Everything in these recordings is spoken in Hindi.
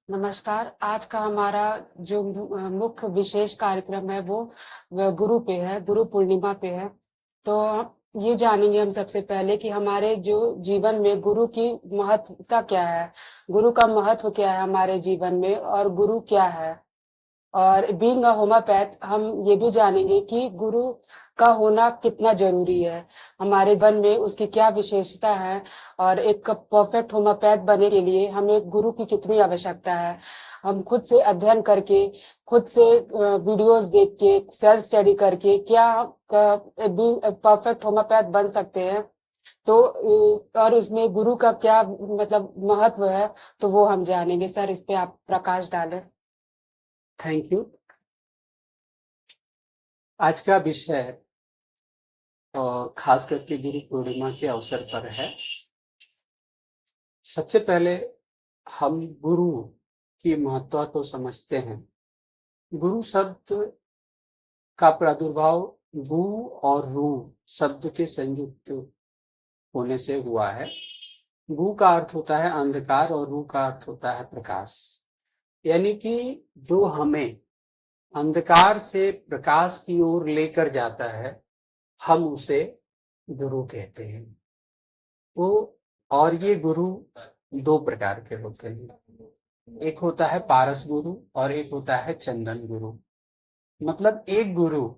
नमस्कार। आज का हमारा जो मुख्य विशेष कार्यक्रम है वो गुरु पे है, गुरु पूर्णिमा पे है। तो ये जानेंगे हम सबसे पहले कि हमारे जो जीवन में गुरु की महत्वता क्या है, गुरु का महत्व क्या है हमारे जीवन में और गुरु क्या है। और बीइंग अ होम्योपैथ हम ये भी जानेंगे कि गुरु का होना कितना जरूरी है हमारे जीवन में, उसकी क्या विशेषता है और एक परफेक्ट होम्योपैथ बनने के लिए हमें गुरु की कितनी आवश्यकता है। हम खुद से अध्ययन करके, खुद से वीडियोस देख के, सेल्फ स्टडी करके क्या बीइंग परफेक्ट होम्योपैथ बन सकते हैं। तो और उसमें गुरु का क्या मतलब महत्व है, तो वो हम जानेंगे। सर, इस पे आप प्रकाश डालें। Thank you. आज का विषय खास करके गुरु पूर्णिमा के अवसर पर है। सबसे पहले हम गुरु की महत्ता को समझते हैं। गुरु शब्द का प्रादुर्भाव गु और रू शब्द के संयुक्त होने से हुआ है। गु का अर्थ होता है अंधकार और रू का अर्थ होता है प्रकाश। यानी कि जो हमें अंधकार से प्रकाश की ओर लेकर जाता है, हम उसे गुरु कहते हैं। वो और ये गुरु दो प्रकार के होते हैं। एक होता है पारस गुरु और एक होता है चंदन गुरु। मतलब एक गुरु,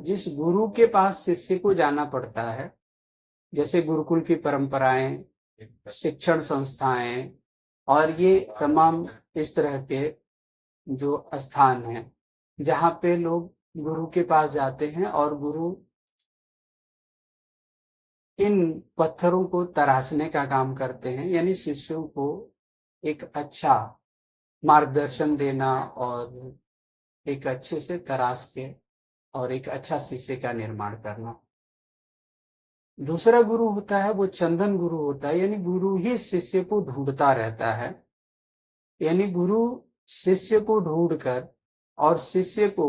जिस गुरु के पास शिष्य को जाना पड़ता है, जैसे गुरुकुल की परंपराएं, शिक्षण संस्थाएं और ये तमाम इस तरह के जो स्थान हैं, जहाँ पे लोग गुरु के पास जाते हैं और गुरु इन पत्थरों को तराशने का काम करते हैं, यानी शिष्यों को एक अच्छा मार्गदर्शन देना और एक अच्छे से तराश के और एक अच्छा शिष्य का निर्माण करना। दूसरा गुरु होता है वो चंदन गुरु होता है, यानी गुरु ही शिष्य को ढूंढता रहता है। यानी गुरु शिष्य को ढूंढकर और शिष्य को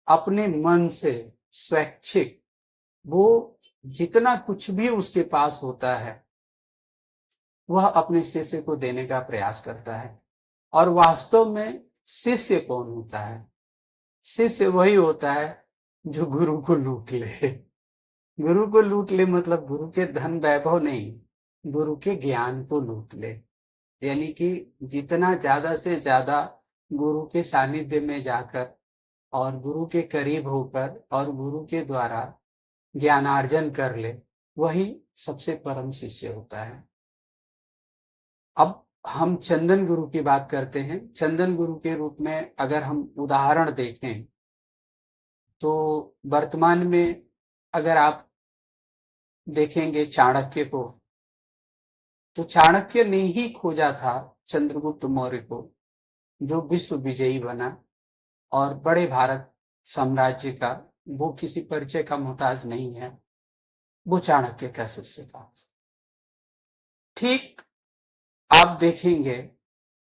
अपने मन से स्वैच्छिक, वो जितना कुछ भी उसके पास होता है वह अपने शिष्य को देने का प्रयास करता है। और वास्तव में शिष्य कौन होता है? शिष्य वही होता है जो गुरु को लूट ले। गुरु को लूट ले मतलब गुरु के धन वैभव नहीं, गुरु के ज्ञान को लूट ले। यानी कि जितना ज्यादा से ज्यादा गुरु के सानिध्य में जाकर और गुरु के करीब होकर और गुरु के द्वारा ज्ञानार्जन कर ले, वही सबसे परम शिष्य होता है। अब हम चंदन गुरु की बात करते हैं। चंदन गुरु के रूप में अगर हम उदाहरण देखें तो वर्तमान में अगर आप देखेंगे चाणक्य को, तो चाणक्य ने ही खोजा था चंद्रगुप्त मौर्य को, जो विश्व विजयी बना और बड़े भारत साम्राज्य का वो किसी परिचय का मोहताज नहीं है, वो चाणक्य का शिष्य था। ठीक आप देखेंगे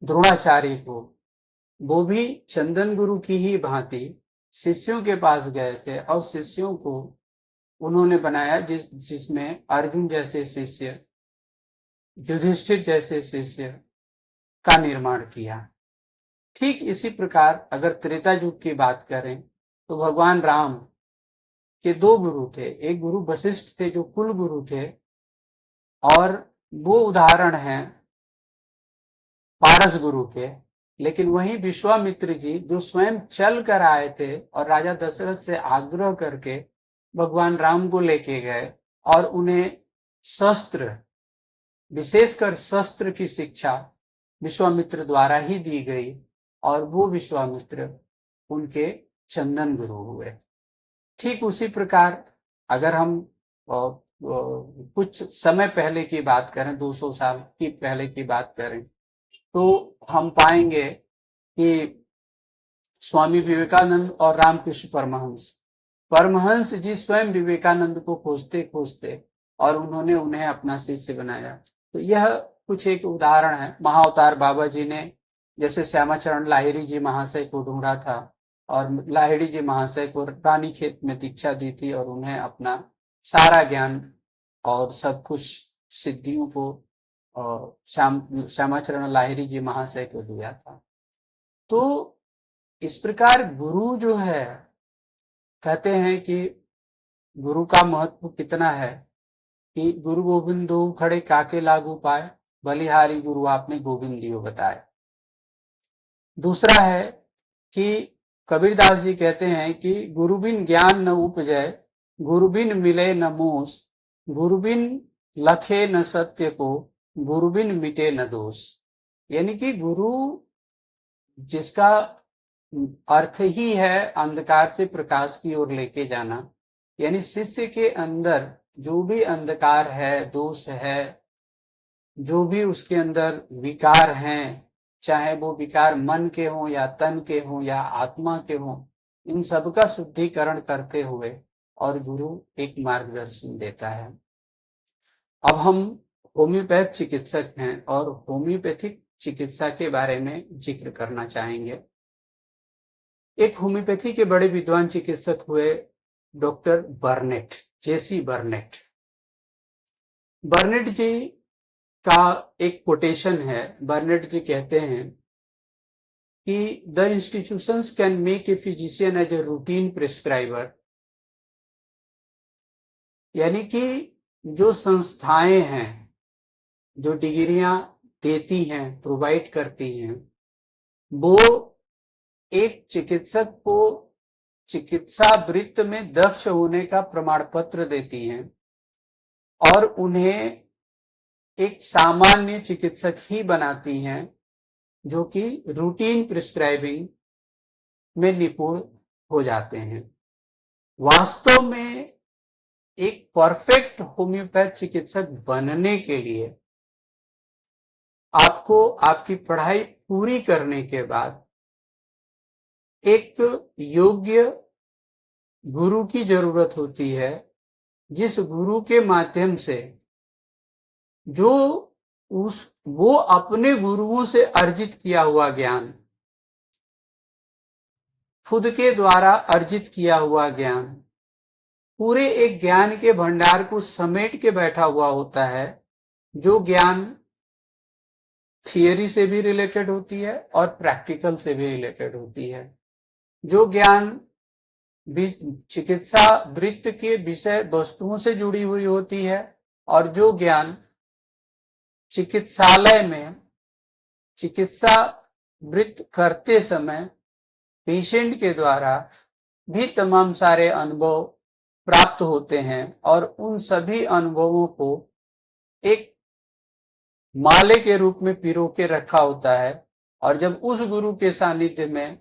द्रोणाचार्य को, वो भी चंदन गुरु की ही भांति शिष्यों के पास गए थे और शिष्यों को उन्होंने बनाया, जिसमें अर्जुन जैसे शिष्य, युधिष्ठिर जैसे शिष्य का निर्माण किया। ठीक इसी प्रकार अगर त्रेता युग की बात करें तो भगवान राम के दो गुरु थे। एक गुरु वशिष्ठ थे जो कुल गुरु थे, और वो उदाहरण है पारस गुरु के। लेकिन वहीं विश्वामित्र जी जो स्वयं चल कर आए थे और राजा दशरथ से आग्रह करके भगवान राम को लेके गए और उन्हें शस्त्र, विशेषकर शस्त्र की शिक्षा विश्वामित्र द्वारा ही दी गई, और वो विश्वामित्र उनके चंदन गुरु हुए। ठीक उसी प्रकार अगर हम कुछ समय पहले की बात करें, 200 साल की पहले की बात करें, तो हम पाएंगे कि स्वामी विवेकानंद और रामकृष्ण परमहंस, परमहंस जी स्वयं विवेकानंद को खोजते खोजते और उन्होंने उन्हें अपना शिष्य बनाया। तो यह कुछ एक उदाहरण है। महाअवतार बाबा जी ने जैसे श्यामाचरण लाहिड़ी जी महाशय को ढूंढा था और लाहिड़ी जी महाशय को रानीखेत में दीक्षा दी थी और उन्हें अपना सारा ज्ञान और सब कुछ सिद्धियों को और श्यामाचरण लाहिरी जी महाशय को दिया था। तो इस प्रकार गुरु जो है, कहते हैं कि गुरु का महत्व कितना है कि गुरु गोविंदो खड़े काके लागू पाए, बलिहारी गुरु आपने गोविंदियो बताए। दूसरा है कि कबीरदास जी कहते हैं कि गुरु बिन ज्ञान न उपजय, गुरु बिन मिले न मोस, गुरु बिन लखे न सत्य को, गुरु बिन मिटे न दोष। यानी कि गुरु जिसका अर्थ ही है अंधकार से प्रकाश की ओर लेके जाना, यानी शिष्य के अंदर जो भी अंधकार है, दोष है, जो भी उसके अंदर विकार हैं, चाहे वो विकार मन के हों या तन के हों या आत्मा के हों, इन सब का शुद्धिकरण करते हुए और गुरु एक मार्गदर्शन देता है। अब हम होम्योपैथ चिकित्सक हैं और होम्योपैथिक चिकित्सा के बारे में जिक्र करना चाहेंगे। एक होम्योपैथी के बड़े विद्वान चिकित्सक हुए डॉक्टर बर्नेट, जेसी बर्नेट। बर्नेट जी का एक कोटेशन है। बर्नेट जी कहते हैं कि the institutions can make a physician as a routine prescriber, यानी कि जो संस्थाएं हैं, जो डिग्रियां देती हैं, प्रोवाइड करती हैं, वो एक चिकित्सक को चिकित्सा वृत्त में दक्ष होने का प्रमाण पत्र देती हैं और उन्हें एक सामान्य चिकित्सक ही बनाती हैं जो कि रूटीन प्रिस्क्राइबिंग में निपुण हो जाते हैं। वास्तव में एक परफेक्ट होम्योपैथ चिकित्सक बनने के लिए आपको आपकी पढ़ाई पूरी करने के बाद एक योग्य गुरु की जरूरत होती है, जिस गुरु के माध्यम से वो अपने गुरुओं से अर्जित किया हुआ ज्ञान, खुद के द्वारा अर्जित किया हुआ ज्ञान, पूरे एक ज्ञान के भंडार को समेट के बैठा हुआ होता है, जो ज्ञान थियरी से भी रिलेटेड होती है और प्रैक्टिकल से भी रिलेटेड होती है, जो ज्ञान चिकित्सा वृत्त के विषय वस्तुओं से जुड़ी हुई होती है और जो ज्ञान चिकित्सालय में चिकित्सा वृत्त करते समय पेशेंट के द्वारा भी तमाम सारे अनुभव प्राप्त होते हैं और उन सभी अनुभवों को एक माले के रूप में पिरो के रखा होता है। और जब उस गुरु के सानिध्य में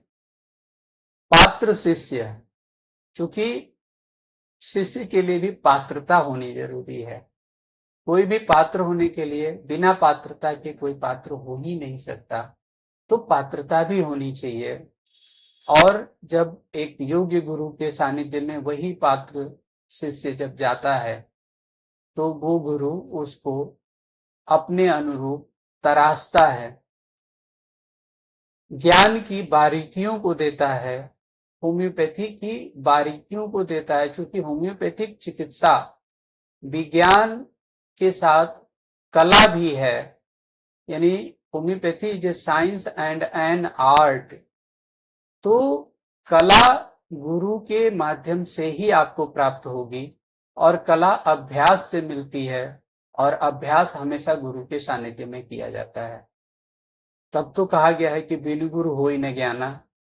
पात्र शिष्य, चूंकि शिष्य के लिए भी पात्रता होनी जरूरी है, कोई भी पात्र होने के लिए बिना पात्रता के कोई पात्र हो ही नहीं सकता, तो पात्रता भी होनी चाहिए। और जब एक योग्य गुरु के सानिध्य में वही पात्र शिष्य जब जाता है तो वो गुरु उसको अपने अनुरूप तराशता है, ज्ञान की बारीकियों को देता है, होम्योपैथी की बारीकियों को देता है। क्योंकि होम्योपैथिक चिकित्सा विज्ञान के साथ कला भी है, यानी homeopathy is a science and an art. तो कला गुरु के माध्यम से ही आपको प्राप्त होगी और कला अभ्यास से मिलती है और अभ्यास हमेशा गुरु के सानिध्य में किया जाता है। तब तो कहा गया है कि बिनु गुरु होई न ज्ञाना,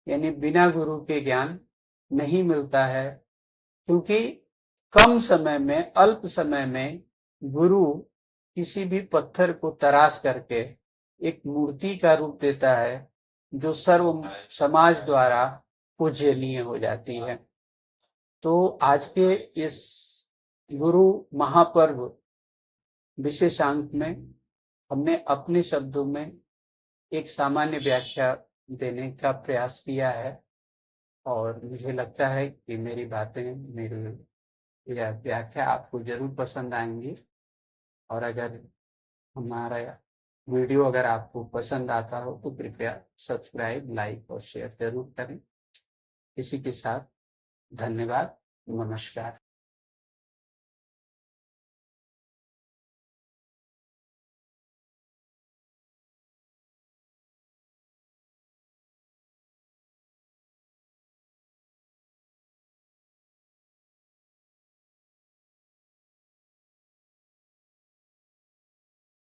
यानी बिना गुरु के ज्ञान नहीं मिलता है। क्योंकि कम समय में, अल्प समय में गुरु किसी भी पत्थर को तराश करके एक मूर्ति का रूप देता है जो सर्व समाज द्वारा पूजनीय हो जाती है। तो आज के इस गुरु महापर्व विशेषांक में हमने अपने शब्दों में एक सामान्य व्याख्या देने का प्रयास किया है और मुझे लगता है कि मेरी बातें, मेरी यह व्याख्या आपको जरूर पसंद आएंगी। और अगर हमारा वीडियो अगर आपको पसंद आता हो तो कृपया सब्सक्राइब, लाइक और शेयर जरूर करें। इसी के साथ धन्यवाद, नमस्कार।